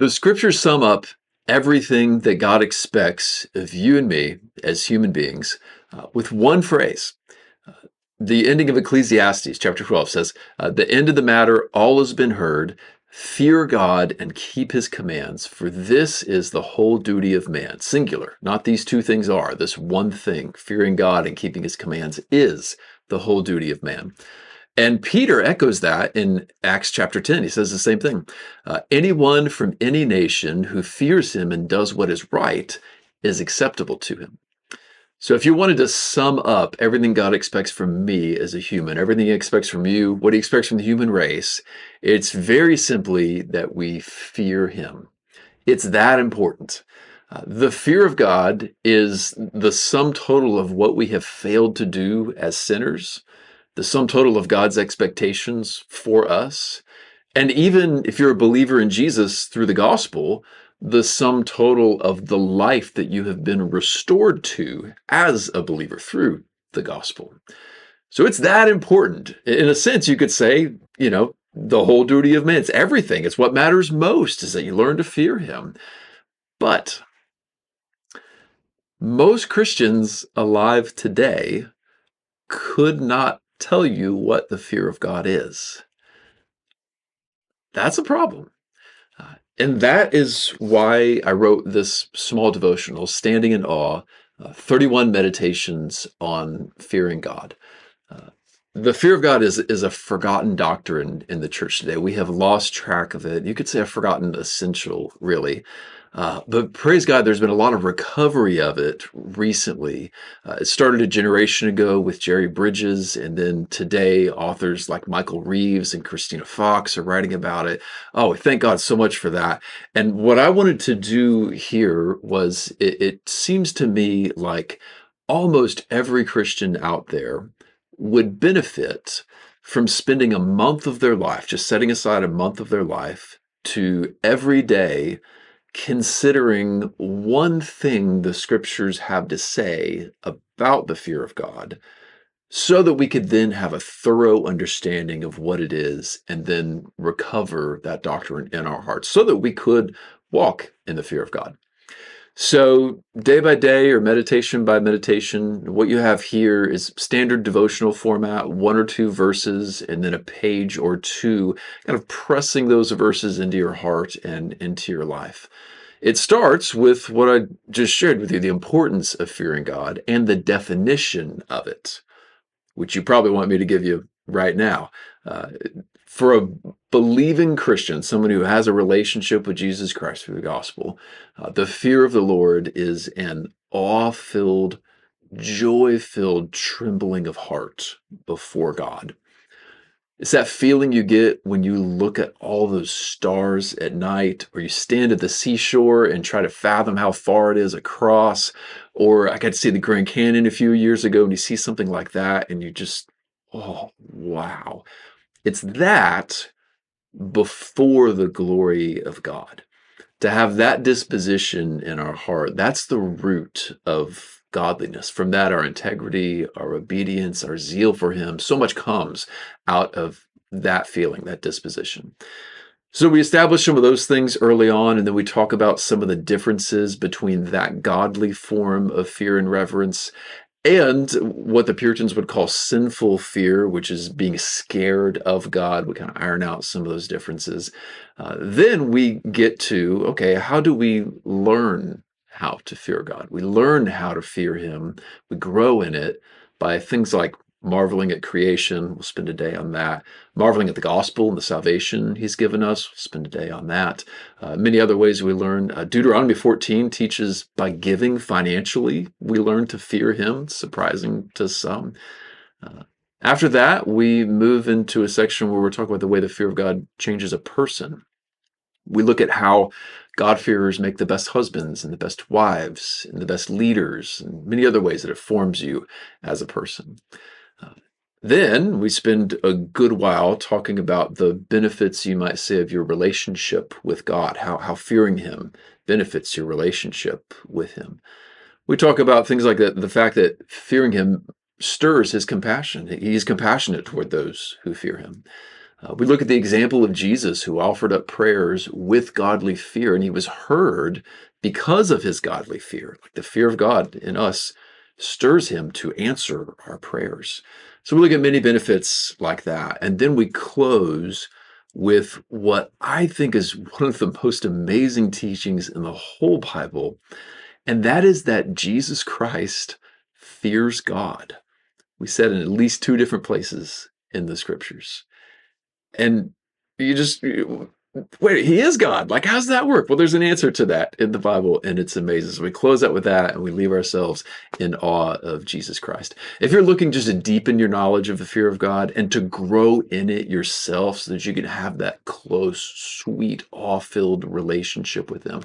The scriptures sum up everything that God expects of you and me as human beings with one phrase. Uh, the ending of Ecclesiastes chapter 12 says, the end of the matter, all has been heard. Fear God and keep his commands, for this is the whole duty of man. Singular, not these two things are. This one thing, fearing God and keeping his commands, is the whole duty of man. And Peter echoes that in Acts chapter 10. He says the same thing. Anyone from any nation who fears him and does what is right is acceptable to him. So if you wanted to sum up everything God expects from me as a human, everything he expects from you, what he expects from the human race, it's very simply that we fear him. It's that important. The fear of God is the sum total of what we have failed to do as sinners, the sum total of God's expectations for us. And even if you're a believer in Jesus through the gospel, the sum total of the life that you have been restored to as a believer through the gospel. So it's that important. In a sense, you could say, the whole duty of man, it's everything. It's what matters most is that you learn to fear him. But most Christians alive today could not tell you what the fear of God is. That's a problem. And that is why I wrote this small devotional, Standing in Awe, 31 Meditations on Fearing God. The fear of God is a forgotten doctrine in the church today. We have lost track of it. You could say a forgotten essential, really. But praise God, there's been a lot of recovery of it recently. It started a generation ago with Jerry Bridges, and then today authors like Michael Reeves and Christina Fox are writing about it. Oh, thank God so much for that. And what I wanted to do here was, it seems to me like almost every Christian out there would benefit from spending a month of their life, just setting aside a month of their life to every day considering one thing the scriptures have to say about the fear of God, so that we could then have a thorough understanding of what it is and then recover that doctrine in our hearts so that we could walk in the fear of God. So day by day or meditation by meditation, what you have here is standard devotional format, one or two verses, and then a page or two, kind of pressing those verses into your heart and into your life. It starts with what I just shared with you, the importance of fearing God and the definition of it, which you probably want me to give you right now. For a believing Christian, someone who has a relationship with Jesus Christ through the gospel, the fear of the Lord is an awe-filled, joy-filled trembling of heart before God. It's that feeling you get when you look at all those stars at night, or you stand at the seashore and try to fathom how far it is across. Or I got to see the Grand Canyon a few years ago, and you see something like that, and you just, oh, wow. It's that before the glory of God. To have that disposition in our heart, that's the root of godliness. From that, our integrity, our obedience, our zeal for him, so much comes out of that feeling, that disposition. So we establish some of those things early on, and then we talk about some of the differences between that godly form of fear and reverence and what the Puritans would call sinful fear, which is being scared of God. We kind of iron out some of those differences. Then we get to, okay, how do we learn how to fear God? We learn how to fear him. We grow in it by things like marveling at creation. We'll spend a day on that. Marveling at the gospel and the salvation he's given us. We'll spend a day on that. Many other ways we learn. Deuteronomy 14 teaches by giving financially, we learn to fear him, surprising to some. After that, we move into a section where we're talking about the way the fear of God changes a person. We look at how God-fearers make the best husbands and the best wives and the best leaders, and many other ways that it forms you as a person. Then we spend a good while talking about the benefits, you might say, of your relationship with God, how fearing him benefits your relationship with him. We talk about things like that, the fact that fearing him stirs his compassion. He's compassionate toward those who fear him. We look at the example of Jesus, who offered up prayers with godly fear, and he was heard because of his godly fear. Like the fear of God in us stirs him to answer our prayers. So we look at many benefits like that. And then we close with what I think is one of the most amazing teachings in the whole Bible, and that is that Jesus Christ fears God. We said in at least two different places in the scriptures. And wait, he is God. Like, how's that work? Well, there's an answer to that in the Bible, and it's amazing. So we close out with that, and we leave ourselves in awe of Jesus Christ. If you're looking just to deepen your knowledge of the fear of God and to grow in it yourself so that you can have that close, sweet, awe-filled relationship with him,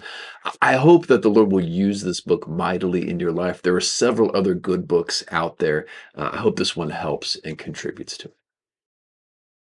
I hope that the Lord will use this book mightily in your life. There are several other good books out there. I hope this one helps and contributes to it.